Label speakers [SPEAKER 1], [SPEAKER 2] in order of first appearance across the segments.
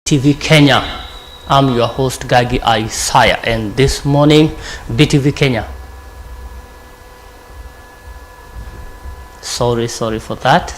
[SPEAKER 1] BTV Kenya. I'm your host Gagi Isaiah, and this morning BTV Kenya. Sorry for that.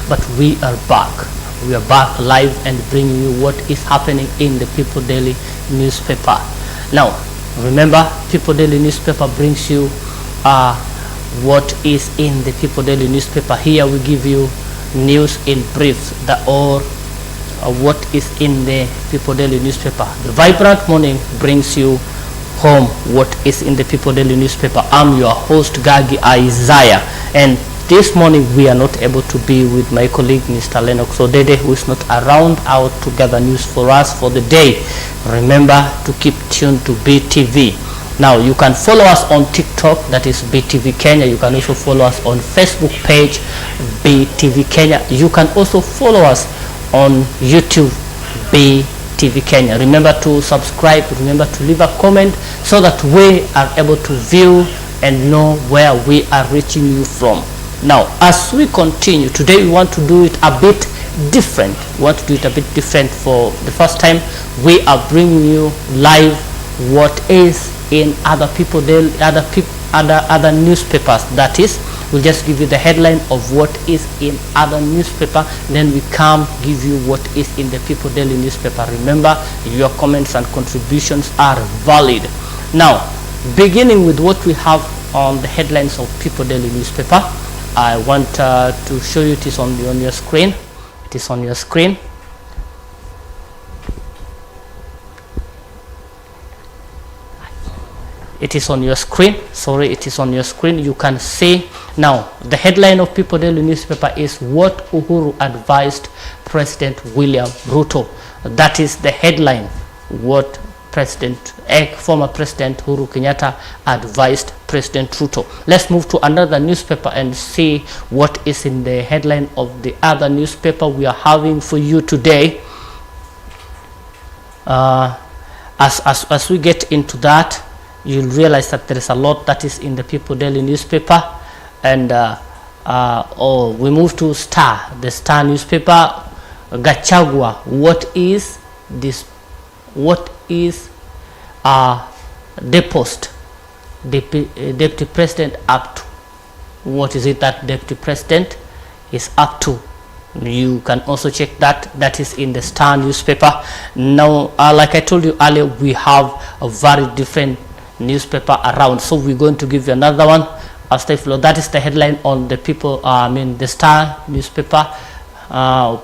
[SPEAKER 1] But we are back live and bringing you what is happening in the People Daily newspaper. Now remember, People Daily newspaper brings you what is in the People Daily newspaper. Here we give you news in brief, what is in the People Daily newspaper. The Vibrant Morning brings you home what is in the People Daily newspaper. I'm your host Gagi Isaiah, and this morning we are not able to be with my colleague Mr. Odede, who is not around out to gather news for us for the day. Remember to keep tuned to BTV. Now you can follow us on TikTok, that is BTV Kenya. You can also follow us on Facebook page BTV Kenya. You can also follow us on YouTube BTV Kenya. Remember to subscribe, remember to leave a comment so that we are able to view and know where we are reaching you from. Now, as we continue, today we want to do it a bit different. For the first time. We are bringing you live what is in other newspapers. That is, we'll just give you the headline of what is in other newspaper, then we come give you what is in the People Daily newspaper. Remember, your comments and contributions are valid. Now, beginning with what we have on the headlines of People Daily newspaper, I want to show you. It is on your screen. It is on your screen. It is on your screen. Sorry, it is on your screen. You can see now the headline of People Daily newspaper is what Uhuru advised President William Ruto. That is the headline. What former President Uhuru Kenyatta advised President Ruto. Let's move to another newspaper and see what is in the headline of the other newspaper we are having for you today. As we get into that, you'll realize that there is a lot that is in the People Daily newspaper. And we move to the Star newspaper. Gachagua, what is this? What is deposit deputy president up to? What is it that deputy president is up to? You can also check that. That is in the Star newspaper. Now, like I told you earlier, we have a very different newspaper around, so we're going to give you another one. That is the headline on the the Star newspaper.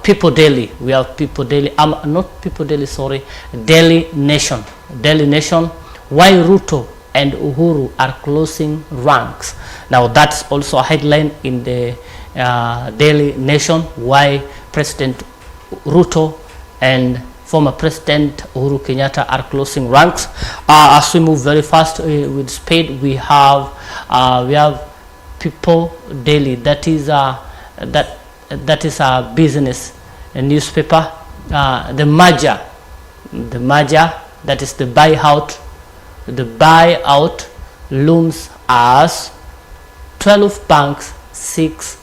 [SPEAKER 1] People Daily. We have People Daily. Not People Daily, sorry. Daily Nation. Daily Nation. Why Ruto and Uhuru are closing ranks. Now that's also a headline in the Daily Nation. Why President Ruto and former President Uhuru Kenyatta are closing ranks. As we move very fast with speed, we have People Daily. That is a business newspaper. The merger, that is the buyout. The buyout looms as 12 banks seeks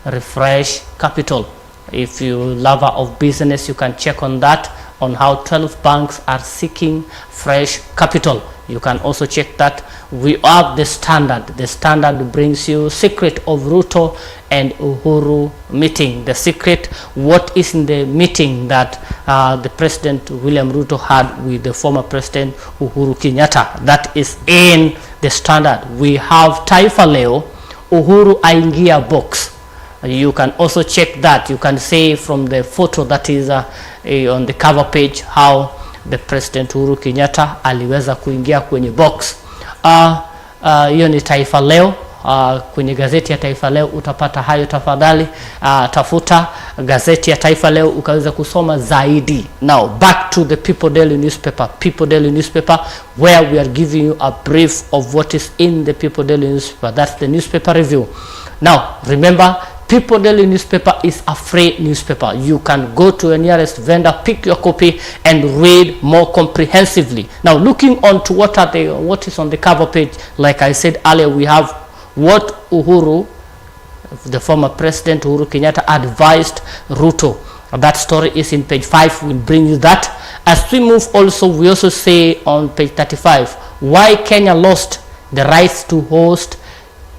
[SPEAKER 1] refresh capital. If you lover of business, you can check on that, on how 12 banks are seeking fresh capital. You can also check that. We have the Standard. The Standard brings you secret of Ruto and Uhuru meeting. The secret, what is in the meeting that the President William Ruto had with the former President Uhuru Kenyatta. That is in the Standard. We have Taifa Leo, Uhuru aingia box. You can also check that. You can see from the photo that is on the cover page how the President Uhuru Kenyatta aliweza kuingia kwenye box. Hiyo ni Taifa Leo. Kwenye gazeti ya Taifa Leo utapata hayo. Tafadhali tafuta gazeti ya Taifa Leo ukaweza kusoma zaidi. Now back to the People Daily newspaper. People Daily newspaper, where we are giving you a brief of what is in the People Daily newspaper. That's the newspaper review. Now remember, People Daily newspaper is a free newspaper. You can go to your nearest vendor, pick your copy, and read more comprehensively. Now, looking on to what is on the cover page, like I said earlier, we have what Uhuru, the former President Uhuru Kenyatta, advised Ruto. That story is in page 5. We'll bring you that. As we move also, we also say on page 35, why Kenya lost the rights to host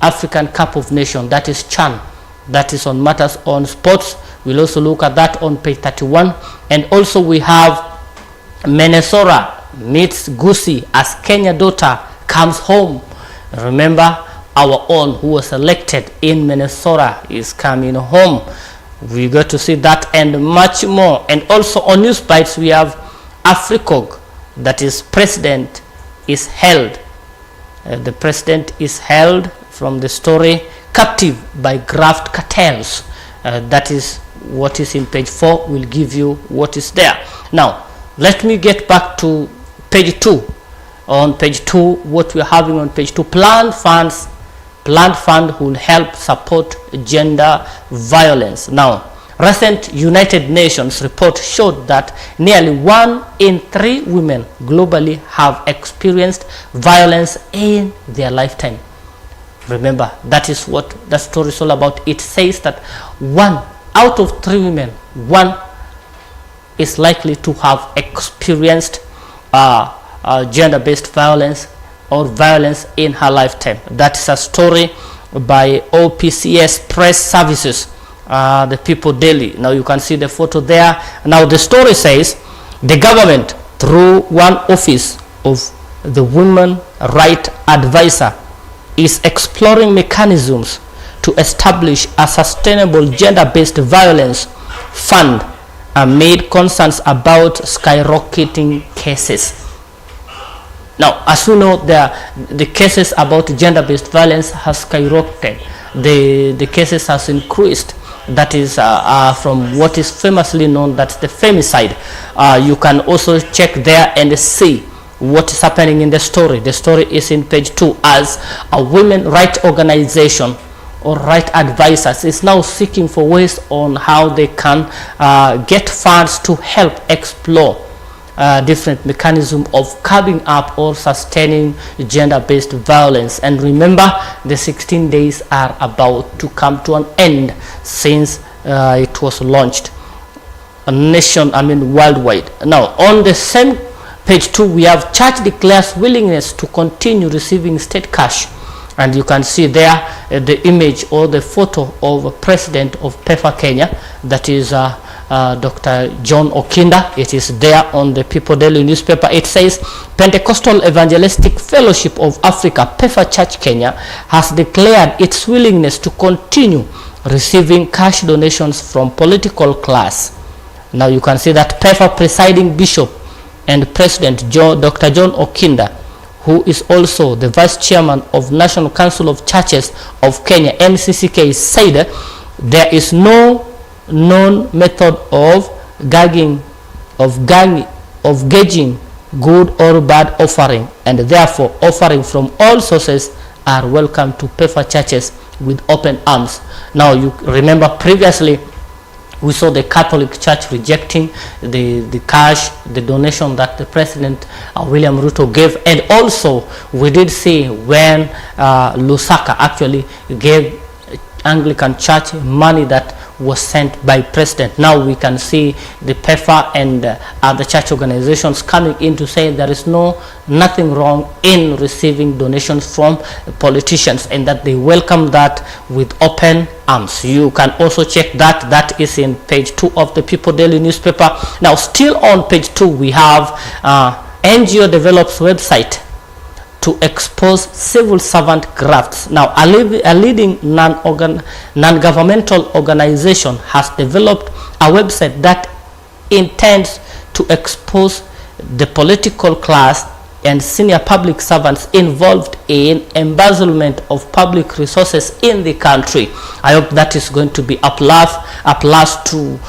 [SPEAKER 1] African Cup of Nations. That is CHAN. That is on matters on sports. We'll also look at that on page 31. And also we have Minnesota meets Gusii as Kenya daughter comes home. Remember, our own who was elected in Minnesota is coming home. We got to see that and much more. And also on News Bites we have Africog, that is president is held. The president is held from the story captive by graft cartels. That is what is in page 4. We'll give you what is there. Now let me get back to page 2. On page 2, what we're having on page 2, planned fund will help support gender violence. Now recent United Nations report showed that nearly 1 in 3 women globally have experienced violence in their lifetime. Remember, that is what the story is all about. It says that 1 out of 3 women, 1 is likely to have experienced gender-based violence or violence in her lifetime. That is a story by OPCS Press Services, the People Daily. Now you can see the photo there. Now the story says the government, through one office of the Women Right Advisor, is exploring mechanisms to establish a sustainable gender-based violence fund amid concerns about skyrocketing cases. Now, as we know, the cases about gender-based violence has skyrocketed. The cases has increased. That is from what is famously known, that's the femicide. You can also check there and see what is happening in the story. The story is in page 2, as a women rights organization or right advisors is now seeking for ways on how they can get funds to help explore different mechanism of curbing up or sustaining gender-based violence. And remember, the 16 days are about to come to an end since it was launched worldwide. Now on the same page 2, we have church declares willingness to continue receiving state cash, and you can see there the image or the photo of President of PEFA Kenya, that is Dr. John Okinda. It is there on the People Daily newspaper. It says Pentecostal Evangelistic Fellowship of Africa, PEFA Church Kenya, has declared its willingness to continue receiving cash donations from political class. Now you can see that PEFA presiding bishop and President Dr. John Okinda, who is also the Vice Chairman of National Council of Churches of Kenya, NCCK, said there is no known method of gauging good or bad offering, and therefore offering from all sources are welcome to PEFA churches with open arms. Now you remember previously we saw the Catholic Church rejecting the cash, the donation that the President William Ruto gave, and also we did see when Lusaka actually gave Anglican Church money that was sent by president. Now we can see the PEFA and other church organizations coming in to say there is nothing wrong in receiving donations from politicians, and that they welcome that with open arms. You can also check that. That is in page 2 of the People Daily newspaper. Now still on page 2 we have NGO develops website to expose civil servant grafts. Now, a leading non-governmental organization has developed a website that intends to expose the political class and senior public servants involved in embezzlement of public resources in the country. I hope that is going to be a plus to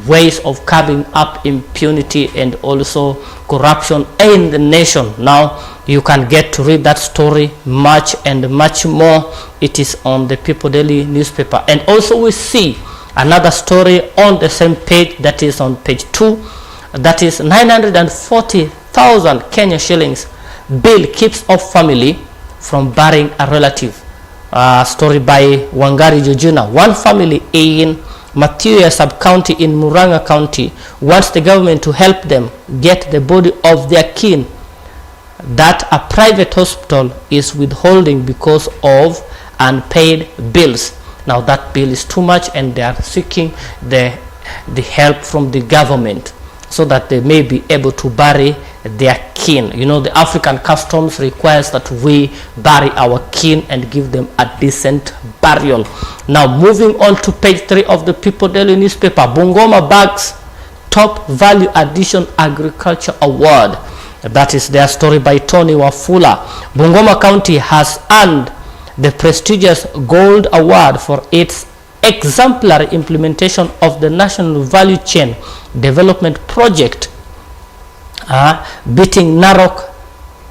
[SPEAKER 1] ways of curbing up impunity and also corruption in the nation. Now you can get to read that story much and much more. It is on the People Daily newspaper. And also we see another story on the same page, that is on page 2. That is 940,000 Kenya shillings bill keeps off family from burying a relative. Story by Wangari Jojuna. One family in Mathioya sub-county in Murang'a County wants the government to help them get the body of their kin that a private hospital is withholding because of unpaid bills. Now that bill is too much, and they are seeking the help from the government so that they may be able to bury their kin. You know, the African customs requires that we bury our kin and give them a decent burial. Now moving on to page 3 of the People Daily newspaper, Bungoma bags top value addition agriculture award. That is their story by Tony Wafula. Bungoma County has earned the prestigious gold award for its exemplary implementation of the National Value Chain Development Project, beating Narok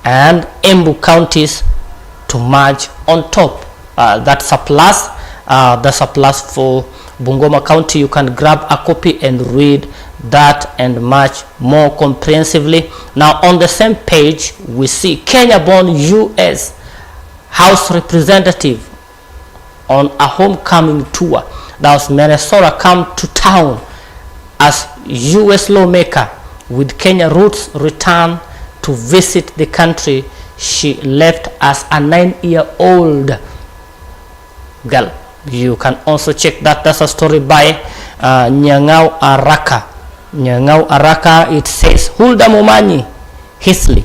[SPEAKER 1] and Embu counties to merge on top. That's a plus. That's a plus for Bungoma County. You can grab a copy and read that and much more comprehensively. Now on the same page we see Kenya-born US House representative on a homecoming tour. That was Minnesota come to town as US lawmaker with Kenya roots return to visit the country she left as a 9-year-old girl. You can also check that. That's a story by Nyang'au Araka. Nyang'au Araka, it says Hulda Momanyi Hisley,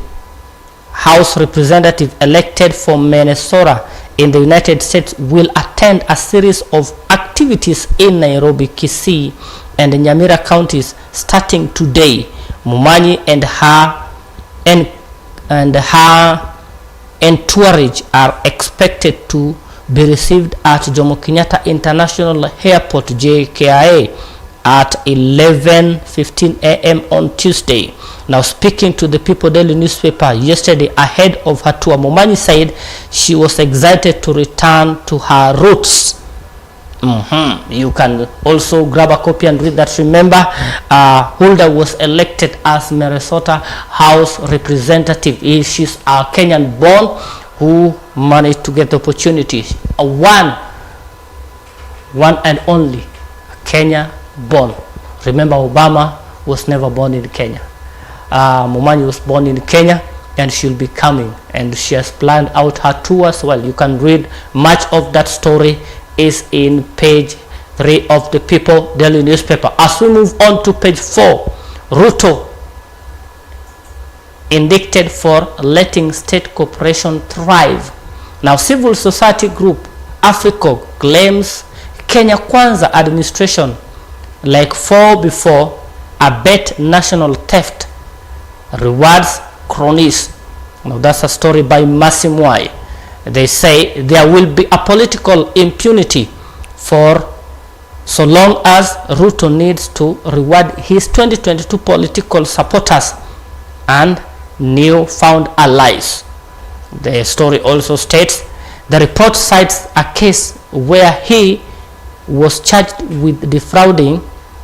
[SPEAKER 1] House representative elected for Minnesota in the United States, will attend a series of activities in Nairobi, Kisii, and Nyamira counties starting today. Momanyi and her entourage are expected to be received at Jomo Kenyatta International Airport JKIA at 11:15 a.m. on Tuesday. Now speaking to the People Daily newspaper yesterday ahead of her tour, Momanyi said she was excited to return to her roots. You can also grab a copy and read that. Remember, Hulda was elected as Minnesota House representative. She's a Kenyan born who managed to get the opportunity. One and only Kenya born. Remember, Obama was never born in Kenya. Momanyi was born in Kenya, and she'll be coming, and she has planned out her tour as well. You can read much of that story is in page 3 of the People Daily newspaper. As we move on to page 4, Ruto indicted for letting state corporation thrive. Now civil society group Africa claims Kenya Kwanza administration, like 4 before, abet national theft, rewards cronies. Now that's a story by Masimwai. They say there will be a political impunity for so long as Ruto needs to reward his 2022 political supporters and new-found allies. The story also states the report cites a case where he was charged with defrauding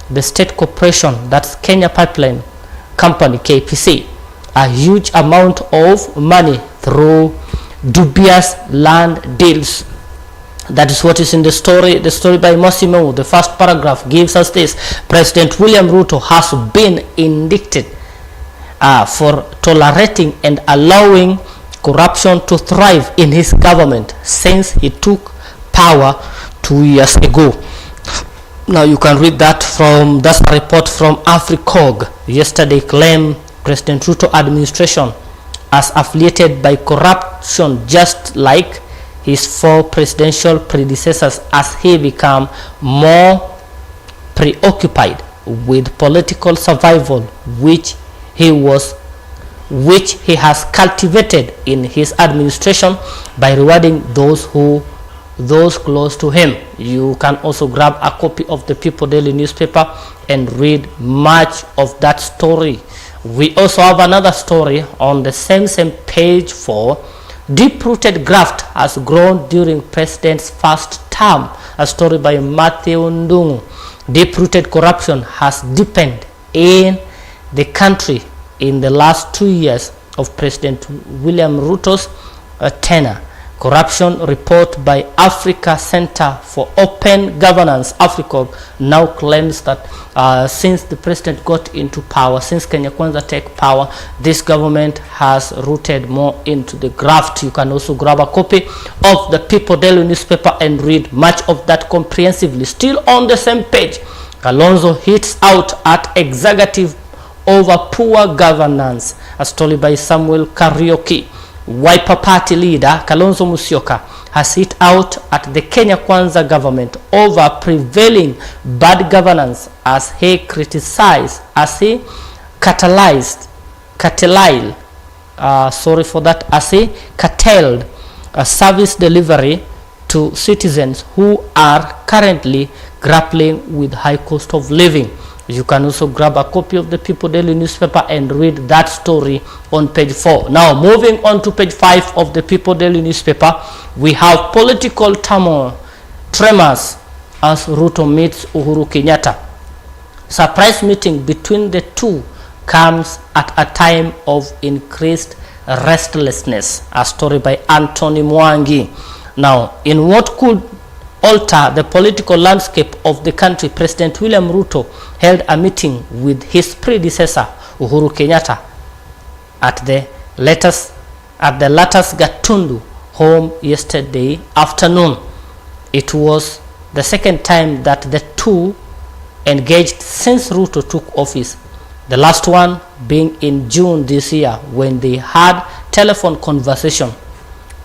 [SPEAKER 1] the state corporation, that's Kenya Pipeline Company, KPC, a huge amount of money through dubious land deals. That is what is in the story. The story by Mosimo. The first paragraph gives us this: President William Ruto has been indicted for tolerating and allowing corruption to thrive in his government since he took power 2 years ago. Now you can read that from that report from AfriCog. Yesterday claimed President Ruto administration as affiliated by corruption, just like his 4 presidential predecessors, as he became more preoccupied with political survival, which he has cultivated in his administration by rewarding those close to him. You can also grab a copy of the People Daily newspaper and read much of that story. We also have another story on the same page 4. Deep-rooted graft has grown during president's first term. A story by Matthew Ndungu. Deep-rooted corruption has deepened in the country in the last 2 years of President William Ruto's tenure. Corruption report by Africa Center for Open Governance, AfriCog, now claims that since the president got into power, since Kenya Kwanza take power, this government has rooted more into the graft. You can also grab a copy of the People Daily newspaper and read much of that comprehensively. Still on the same page, Kalonzo hits out at executive over poor governance, a story by Samuel Karaoke. Wiper Party leader Kalonzo Musyoka has hit out at the Kenya Kwanza government over prevailing bad governance as he criticized, as he curtailed service delivery to citizens who are currently grappling with high cost of living. You can also grab a copy of the People Daily newspaper and read that story on page 4. Now, moving on to page 5 of the People Daily newspaper, we have political turmoil, tremors as Ruto meets Uhuru Kenyatta. Surprise meeting between the two comes at a time of increased restlessness. A story by Anthony Mwangi. Now, in what could alter the political landscape of the country, President William Ruto held a meeting with his predecessor Uhuru Kenyatta at the latter's Gatundu home yesterday afternoon. It was the second time that the two engaged since Ruto took office, the last one being in June this year when they had telephone conversation.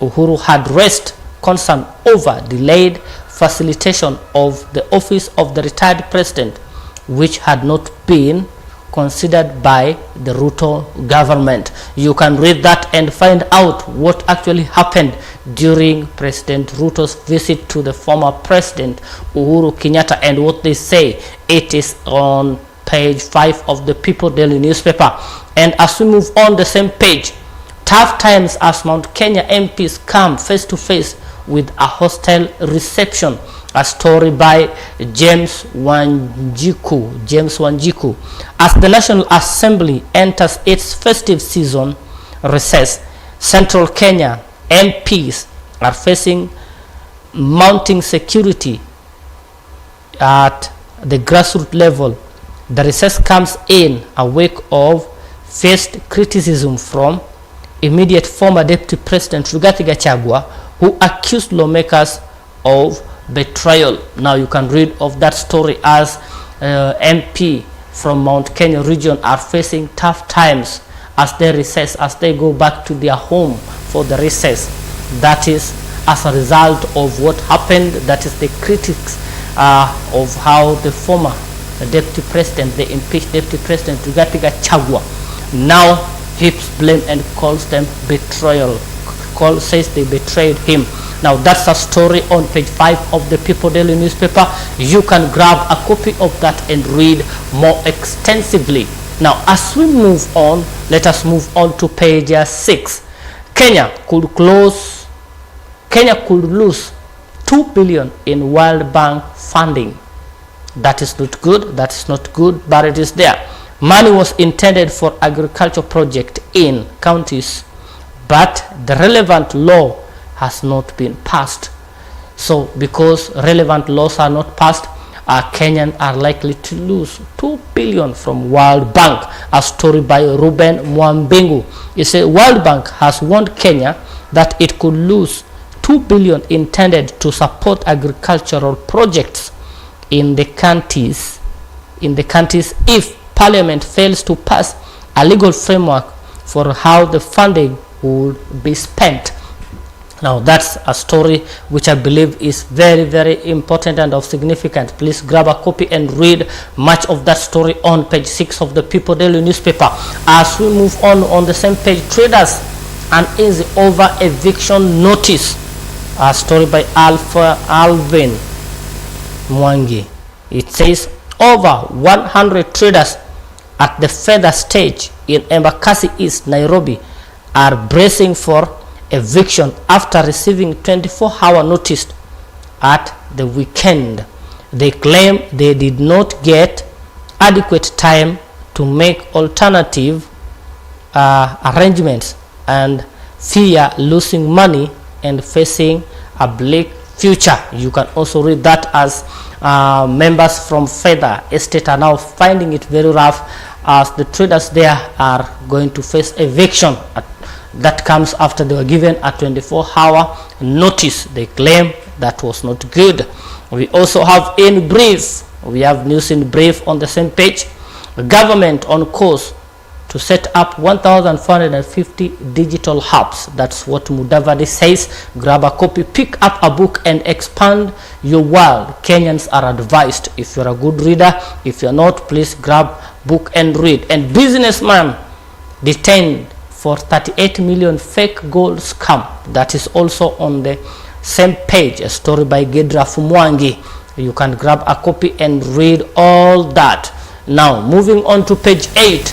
[SPEAKER 1] Uhuru had raised concern over delayed facilitation of the office of the retired president, which had not been considered by the Ruto government. You can read that and find out what actually happened during President Ruto's visit to the former president Uhuru Kenyatta and what they say. It is on page 5 of the People Daily newspaper. And as we move on the same page, tough times as Mount Kenya MPs come face to face with a hostile reception. A story by James Wanjiku. As the National Assembly enters its festive season recess, Central Kenya MPs are facing mounting security at the grassroots level. The recess comes in a wake of faced criticism from immediate former Deputy President Rigathi Gachagua, who accused lawmakers of betrayal. Now you can read of that story as MP from Mount Kenya region are facing tough times as they recess, as they go back to their home for the recess. That is as a result of what happened. That is the critics of how the former Deputy President, the impeached Deputy President Rigathi Gachagua, now heaps blame and calls them betrayal. Says they betrayed him. Now that's a story on page 5 of the People Daily newspaper. You can grab a copy of that and read more extensively. Now as we move on, let us move on to page 6. Kenya could lose 2 billion in World Bank funding. That is not good. That is not good, but it is there. Money was intended for agriculture project in counties, but the relevant law has not been passed. So because relevant laws are not passed, Kenyans are likely to lose 2 billion from World Bank. A story by Ruben Mwambingu. It says World Bank has warned Kenya that it could lose 2 billion intended to support agricultural projects in the countries if Parliament fails to pass a legal framework for how the funding would be spent. Now that's a story which I believe is very, very important and of significance. Please grab a copy and read much of that story on page 6 of the People Daily newspaper. As we move on the same page, traders uneasy over eviction notice. A story by Alvin Mwangi. It says over 100 traders at the feather stage in Embakasi East, Nairobi, are bracing for eviction after receiving 24-hour notice at the weekend. They claim they did not get adequate time to make alternative arrangements and fear losing money and facing a bleak future. You can also read that as members from Feather Estate are now finding it very rough as the traders there are going to face eviction. That comes after they were given a 24-hour notice. They claim that was not good. We also have in brief, we have news in brief on the same page. Government on course to set up 1,450 digital hubs. That's what Mudavadi says. Grab a copy, pick up a book and expand your world. Kenyans are advised. If you're a good reader, if you're not, please grab book and read. And businessman detained for 38 million fake gold scam. That is also on the same page. A story by Gedra Fumwangi. You can grab a copy and read all that. Now moving on to page 8.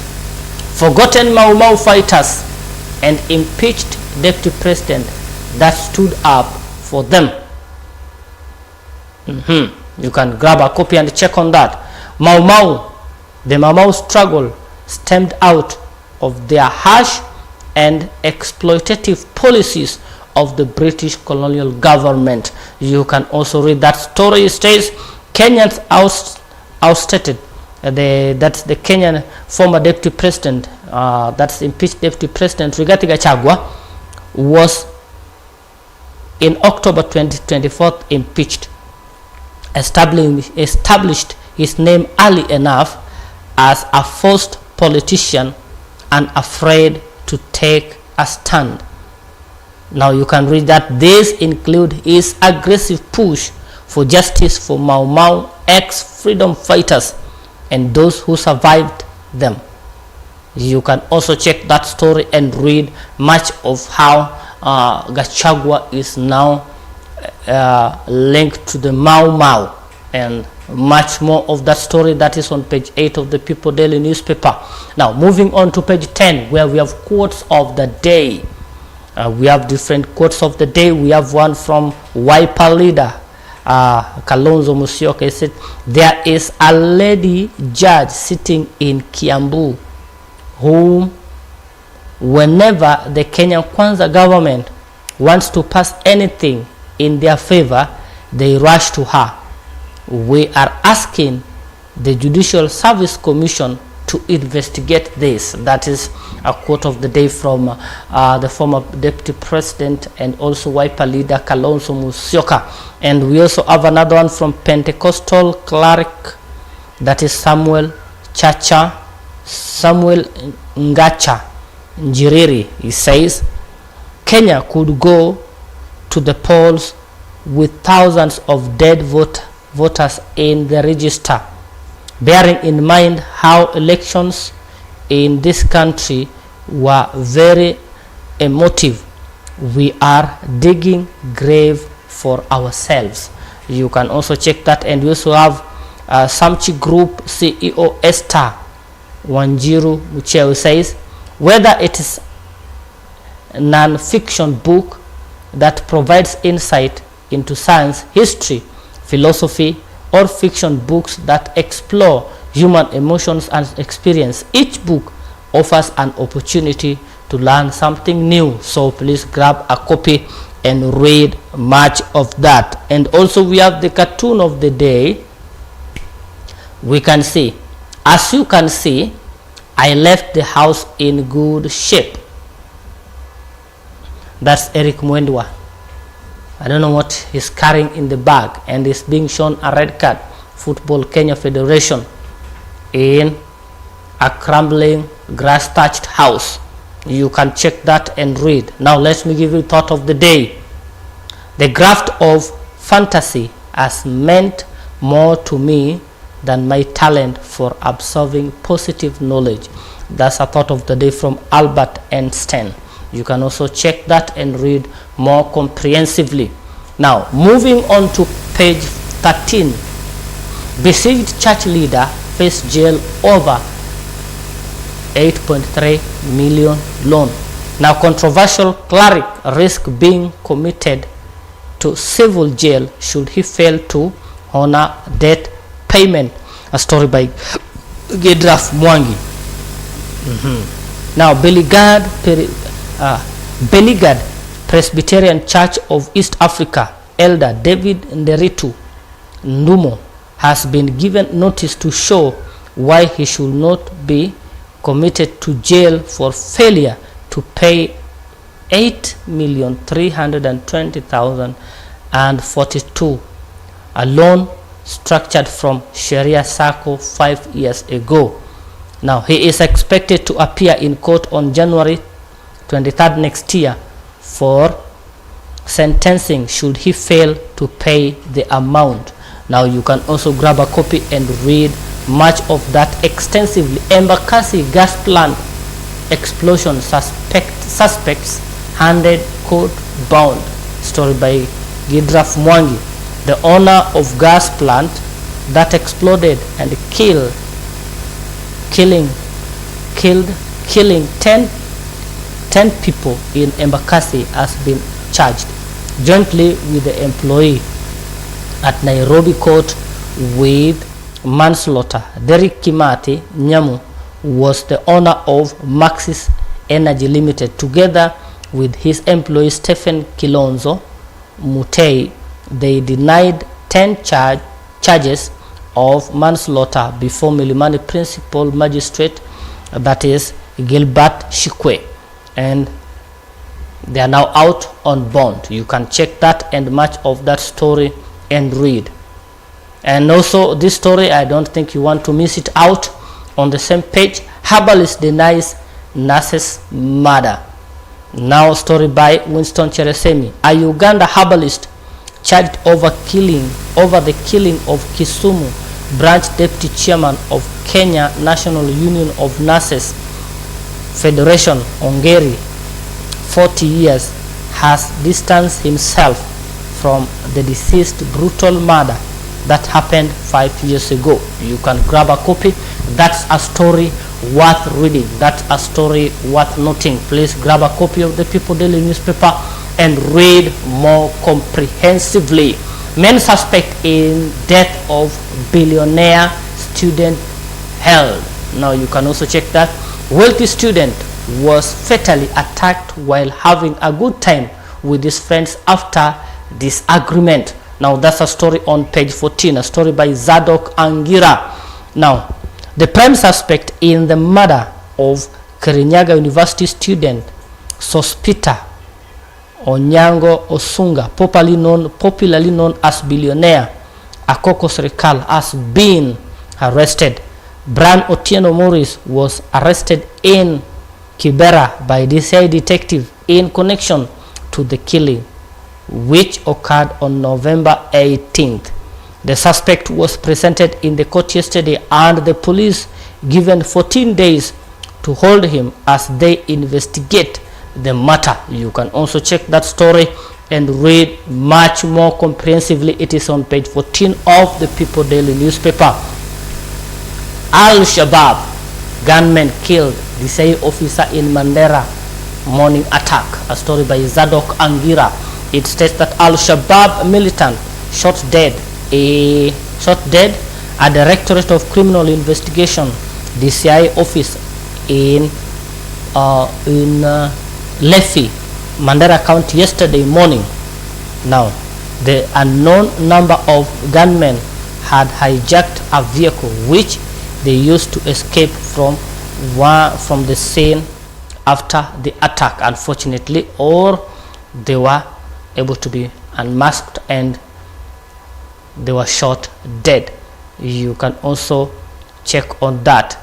[SPEAKER 1] Forgotten Mau Mau fighters and impeached deputy president that stood up for them. You can grab a copy and check on that. Mau Mau, the Mau Mau struggle stemmed out of their harsh and exploitative policies of the British colonial government. You can also read that story. It says Kenyans ousted that's the Kenyan former deputy president, that's impeached deputy president Rigathi Gachagua, was in October 2024 impeached, established his name early enough as a forced politician and afraid to take a stand. Now you can read that these include his aggressive push for justice for Mau Mau ex-freedom fighters and those who survived them. You can also check that story and read much of how Gachagua is now linked to the Mau Mau, and much more of that story that is on page 8 of the People Daily newspaper. Now moving on to page 10, where we have quotes of the day. We have different quotes of the day. We have one from Wiper leader Kalonzo Musyoka. He said, there is a lady judge sitting in Kiambu whom whenever the Kenyan Kwanza government wants to pass anything in their favor, they rush to her. We are asking the Judicial Service Commission to investigate this. That is a quote of the day from the former deputy president and also Wiper leader Kalonzo Musyoka. And we also have another one from Pentecostal cleric, that is Samuel Ngacha Njiriri. He says Kenya could go to the polls with thousands of dead voters in the register, bearing in mind how elections in this country were very emotive. We are digging grave for ourselves. You can also check that. And we also have Samchi Group CEO Esther Wanjiru Mucheo says, whether it is a non-fiction book that provides insight into science, history, philosophy, or fiction books that explore human emotions and experience, each book offers an opportunity to learn something new. So please grab a copy and read much of that. And also we have the cartoon of the day. We can see, as you can see, I left the house in good shape. That's Eric Mwendwa. I don't know what he's carrying in the bag, and is being shown a red card. Football Kenya Federation in a crumbling grass thatched house. You can check that and read. Now let me give you thought of the day. The graft of fantasy has meant more to me than my talent for absorbing positive knowledge. That's a thought of the day from Albert Einstein. You can also check that and read more comprehensively. Now moving on to page 13. Besieged church leader faced jail over 8.3 million loan. Now controversial cleric risk being committed to civil jail should he fail to honor debt payment. A story by Gedraf Mwangi. Now Beligad Presbyterian Church of East Africa Elder David Nderitu Ndumo has been given notice to show why he should not be committed to jail for failure to pay 8,320,042, a loan structured from Sharia Circle 5 years ago. Now he is expected to appear in court on January 23rd next year for sentencing should he fail to pay the amount. Now you can also grab a copy and read much of that extensively. Embakasi gas plant explosion, suspects handed court bound. Story by Gidraf Mwangi. The owner of gas plant that exploded and killing 10 people in Embakasi has been charged jointly with the employee at Nairobi court with manslaughter. Derek Kimati Nyamu was the owner of Maxis Energy Limited together with his employee Stephen Kilonzo Mutei. They denied 10 charges of manslaughter before Milimani Principal Magistrate, that is Gilbert Shikwe, and they are now out on bond. You can check that and much of that story and read. And also this story, I don't think you want to miss it out. On the same page, herbalist denies nurse's murder. Now story by Winston Cheresemi. A Uganda herbalist charged over the killing of Kisumu branch deputy chairman of Kenya National Union of Nurses Federation Ongeri, 40 years, has distanced himself from the deceased brutal murder that happened 5 years ago. You can grab a copy. That's a story worth reading. That's a story worth noting. Please grab a copy of the People Daily newspaper and read more comprehensively. Main suspect in death of billionaire student held. Now you can also check that. Wealthy student was fatally attacked while having a good time with his friends after disagreement. Now that's a story on page 14, a story by Zadok Angira. Now the prime suspect in the murder of Kirinyaga University student Sospita Onyango Osunga, popularly known as billionaire Akoko Serikal, has been arrested. Bran Otieno Morris was arrested in Kibera by DCI detective in connection to the killing, which occurred on November 18th. The suspect was presented in the court yesterday and the police given 14 days to hold him as they investigate the matter. You can also check that story and read much more comprehensively. It is on page 14 of the People Daily newspaper. Al-Shabaab gunmen killed DCI officer in Mandera morning attack. A story by Zadok Angira. It states that Al-Shabaab militant shot dead a Directorate of Criminal Investigation DCI office in Lefi Mandera County yesterday morning. Now, the unknown number of gunmen had hijacked a vehicle which they used to escape from the scene after the attack, unfortunately, or they were able to be unmasked and they were shot dead. You can also check on that.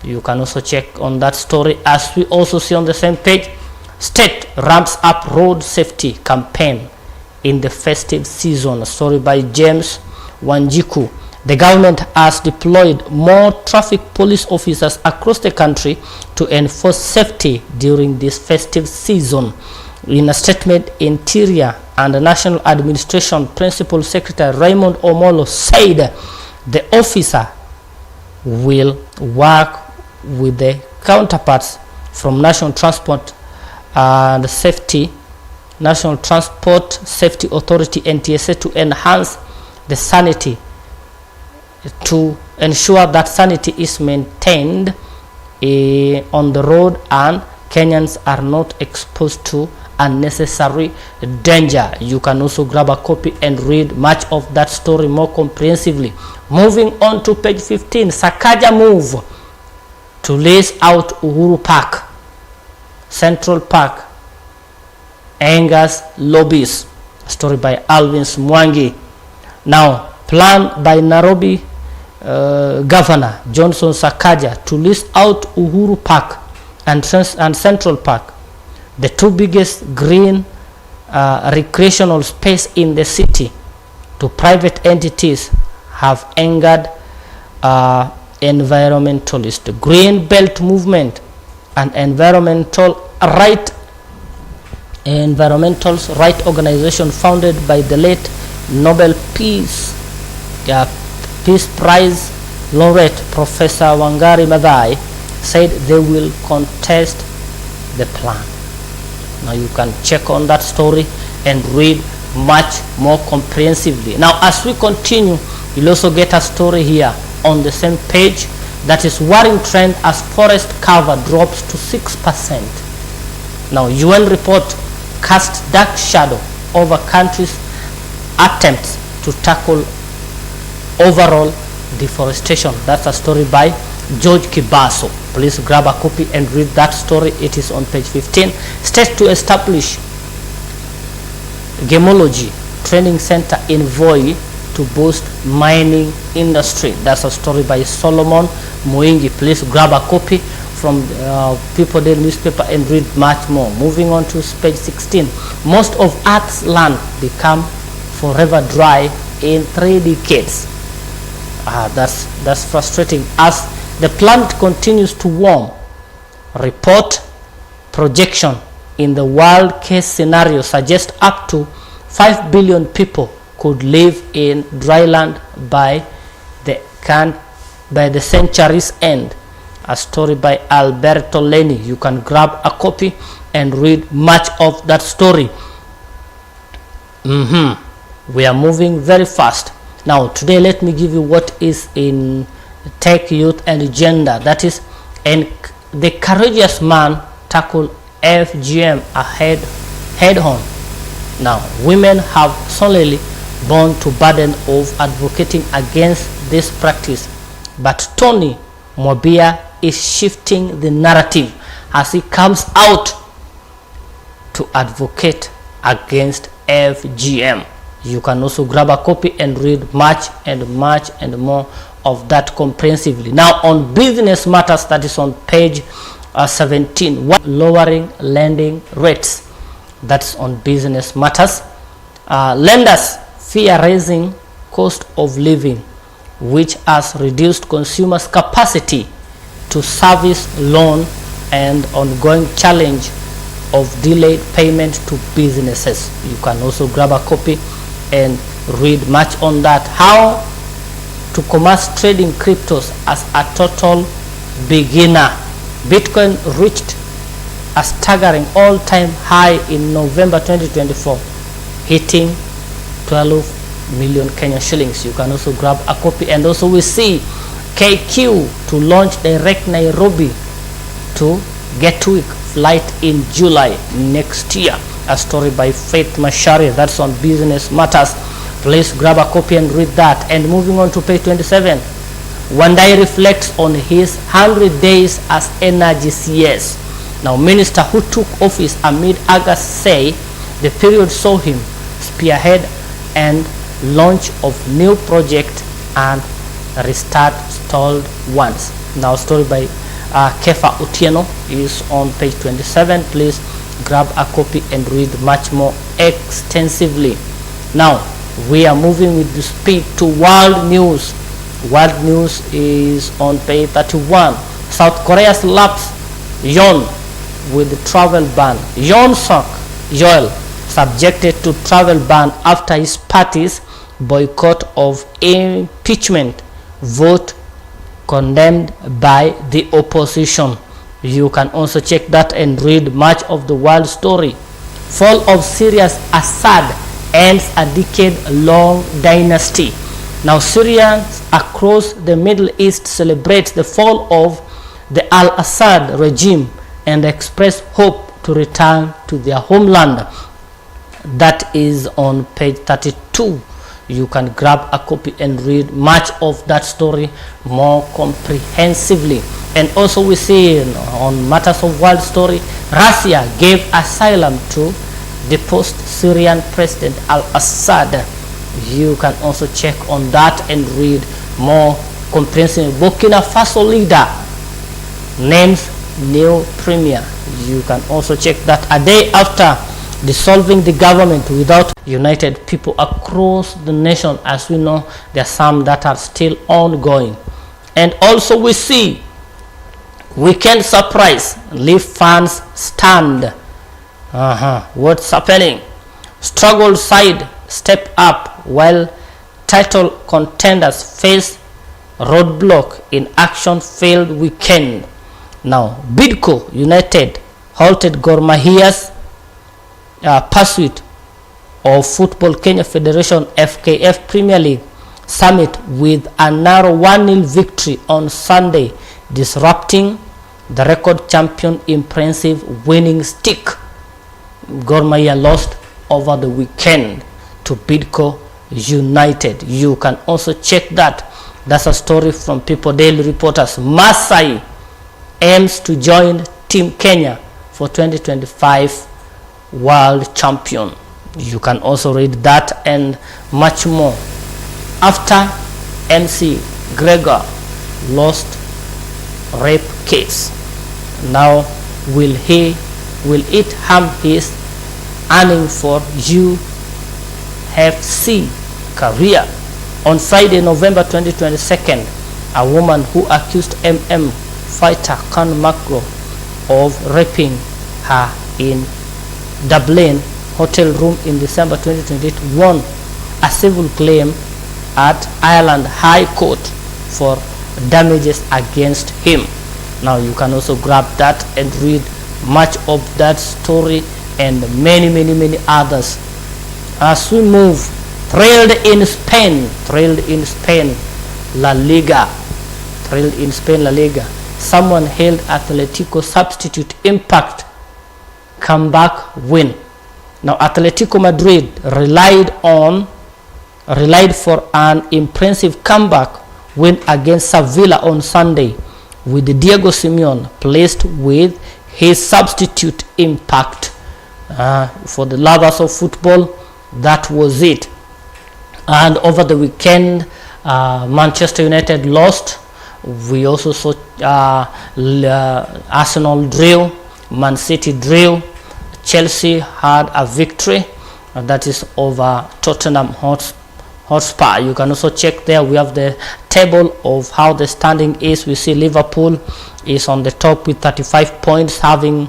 [SPEAKER 1] You can also check on that story. As we also see on the same page, state ramps up road safety campaign in the festive season. A story by James Wanjiku. The government has deployed more traffic police officers across the country to enforce safety during this festive season. In a statement, Interior and National Administration Principal Secretary Raymond Omolo said the officer will work with the counterparts from National Transport Safety Authority (NTSA) to enhance the sanity, to ensure that sanity is maintained on the road and Kenyans are not exposed to unnecessary danger. You can also grab a copy and read much of that story more comprehensively. Moving on to page 15, Sakaja move to lease out Uhuru Park, Central Park, angers lobbies. A story by Alvin Mwangi. Now, plan by Nairobi Governor Johnson Sakaja to lease out Uhuru Park and Central Park, the two biggest green recreational space in the city, to private entities have angered environmentalists. Green Belt Movement, an environmental right organization founded by the late Nobel Peace Prize laureate Professor Wangari Maathai, said they will contest the plan. Now you can check on that story and read much more comprehensively. Now, as we continue, you'll also get a story here on the same page that is worrying trend as forest cover drops to 6%. Now, UN report cast dark shadow over countries' attempts to tackle overall deforestation. That's a story by George Kibaso. Please grab a copy and read that story. It is on page 15. State to establish gemology training center in Voi to boost mining industry. That's a story by Solomon Muingi. Please grab a copy from People Daily newspaper and read much more. Moving on to page 16. Most of Earth's land become forever dry in 3 decades. That's frustrating as the planet continues to warm. Report projection in the world case scenario suggests up to 5 billion people could live in dry land by the century's end. A story by Alberto Leni. You can grab a copy and read much of that story. We are moving very fast. Now, today let me give you what is in tech, youth and gender. That is, and the courageous man tackle FGM head on. Now, women have solely borne to burden of advocating against this practice, but Tony Mwabia is shifting the narrative as he comes out to advocate against FGM. You can also grab a copy and read much and more of that comprehensively. Now, on business matters, that is on page 17, lowering lending rates. That's on business matters. Lenders fear raising cost of living, which has reduced consumers' capacity to service loan and ongoing challenge of delayed payment to businesses. You can also grab a copy and read much on that. How to commence trading cryptos as a total beginner. Bitcoin reached a staggering all-time high in November 2024, hitting 12 million Kenyan shillings. You can also grab a copy. And also we see KQ to launch Direct Nairobi to Gatwick flight in July next year. A story by Faith Mashari, that's on Business Matters. Please grab a copy and read that. And moving on to page 27, Wandai reflects on his 100 days as energy CS. Now, minister who took office amid August say the period saw him spearhead and launch of new project and restart stalled ones. Now, story by Kefa Utieno is on page 27. Please grab a copy and read much more extensively. Now, we are moving with the speed to world news. World news is on page 31. South Korea slaps Yon with the travel ban. Yon Suk Yeol subjected to travel ban after his party's boycott of impeachment vote condemned by the opposition. You can also check that and read much of the world story. Fall of Syria's Assad ends a decade-long dynasty. Now, Syrians across the Middle East celebrate the fall of the Al-Assad regime and express hope to return to their homeland. That is on page 32. You can grab a copy and read much of that story more comprehensively. And also we see on matters of world story, Russia gave asylum to the post-Syrian president Al-Assad. You can also check on that and read more comprehensively. Burkina Faso leader names new premier. You can also check that a day after dissolving the government without united people across the nation. As we know, there are some that are still ongoing. And also we see weekend surprise, leave fans stand. What's happening? Struggle side step up while title contenders face roadblock in action-filled weekend. Now, Bidco United halted Gor Mahia's pursuit of Football Kenya Federation FKF Premier League summit with a narrow 1-0 victory on Sunday, disrupting the record champion impressive winning streak. Gor Mahia lost over the weekend to Bidco United. You can also check that. That's a story from People Daily reporters. Masai aims to join Team Kenya for 2025 World Champion. You can also read that and much more. After MC Gregor lost rape case, now will it harm his earning for UFC career? On Friday, November 2022, a woman who accused MM fighter Conor McGregor of raping her in Dublin hotel room in December 2028 won a civil claim at Ireland High Court for damages against him. Now you can also grab that and read much of that story and many others. As we move, thrilled in Spain, La Liga. Someone hailed Atletico substitute impact comeback win. Now Atletico Madrid relied for an impressive comeback win against Sevilla on Sunday, with Diego Simeone placed with his substitute impact. For the lovers of football, that was it. And over the weekend, Manchester United lost. We also saw Arsenal drew, Man City drew, Chelsea had a victory, that is over Tottenham Hotspur. You can also check there. We have the table of how the standing is. We see Liverpool is on the top with 35 points, having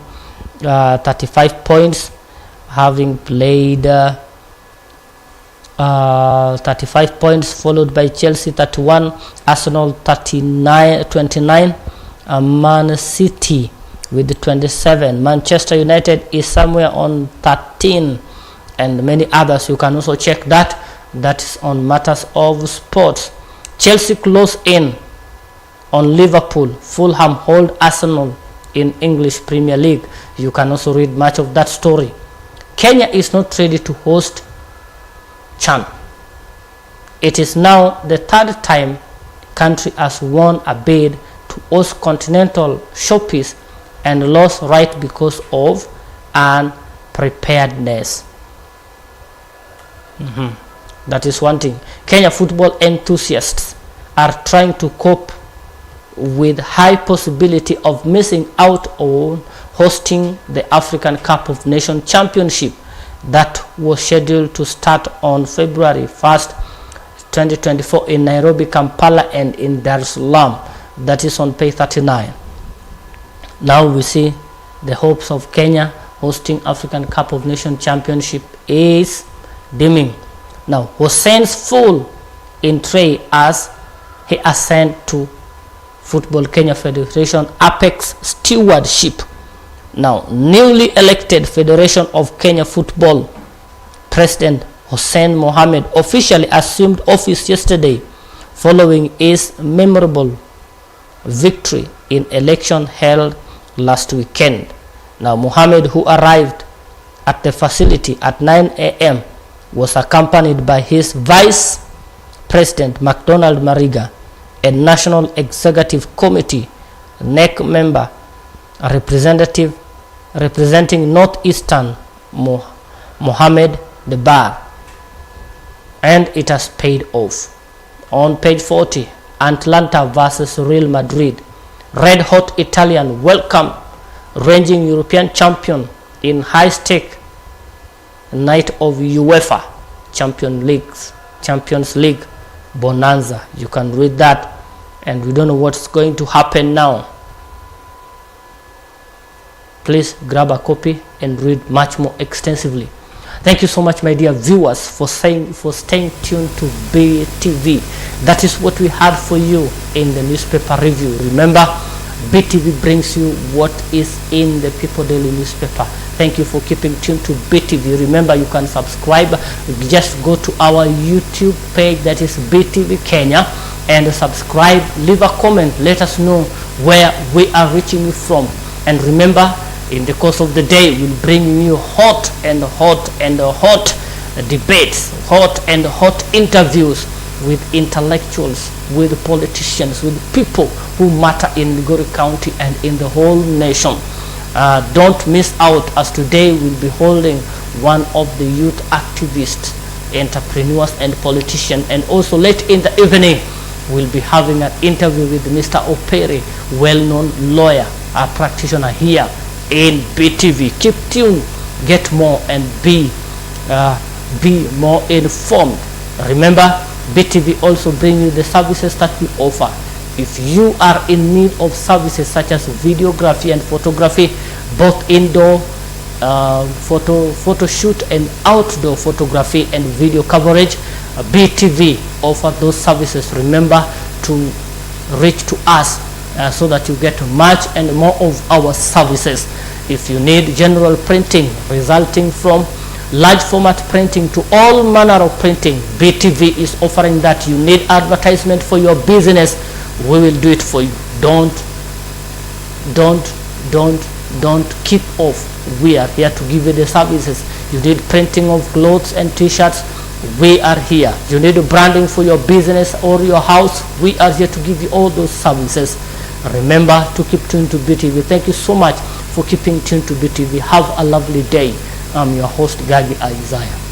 [SPEAKER 1] played 35 points, followed by Chelsea 31, Arsenal 29, Man City with 27. Manchester United is somewhere on 13, and many others. You can also check that. That is on matters of sports. Chelsea close in on Liverpool. Fulham hold Arsenal in English Premier League. You can also read much of that story. Kenya is not ready to host CHAN. It is now the third time country has won a bid to host continental showpiece and lost right because of unpreparedness. That is one thing. Kenya football enthusiasts are trying to cope with high possibility of missing out on hosting the African Cup of Nations Championship that was scheduled to start on February 1st, 2024 in Nairobi, Kampala, and in Dar es Salaam. That is on page 39. Now we see the hopes of Kenya hosting African Cup of Nations Championship is dimming. Now Hussein's full in tray as he ascends to Football Kenya Federation Apex stewardship. Now newly elected Federation of Kenya Football President Hussein Mohamed officially assumed office yesterday following his memorable victory in election held last weekend. Now Mohamed, who arrived at the facility at 9 a.m. was accompanied by his Vice President McDonald Mariga, a National Executive Committee NEC member, a representative representing Northeastern Mohamed Debar, and it has paid off. On page 40, Atlanta versus Real Madrid. Red hot Italian welcome ranging European champion in high-stake night of UEFA Champions League bonanza. You can read that, and we don't know what's going to happen now. Please grab a copy and read much more extensively. Thank you so much, my dear viewers, for staying tuned to BTV. That is what we had for you in the newspaper review. Remember, BTV brings you what is in the People Daily newspaper. Thank you for keeping tuned to BTV. Remember, you can subscribe. Just go to our YouTube page, that is BTV Kenya, and subscribe. Leave a comment. Let us know where we are reaching you from. And remember, in the course of the day, we'll bring you hot debates, hot interviews with intellectuals, with politicians, with people who matter in Migori County and in the whole nation. Don't miss out, as today we'll be holding one of the youth activists, entrepreneurs and politicians, and also late in the evening we'll be having an interview with Mr. Opere, well-known lawyer, a practitioner here in BTV. Keep tuned, get more, and be more informed. Remember, BTV also bring you the services that we offer. If you are in need of services such as videography and photography, both indoor photo shoot and outdoor photography and video coverage, BTV offer those services. Remember to reach to us so that you get much and more of our services. If you need general printing resulting from large format printing to all manner of printing, BTV is offering that. You need advertisement for your business, we will do it for you. Don't keep off. We are here to give you the services. You need printing of clothes and t-shirts, we are here. You need branding for your business or your house, we are here to give you all those services. Remember to keep tuned to BTV. Thank you so much for keeping tuned to BTV. Have a lovely day. I'm your host, Gagi Isaiah.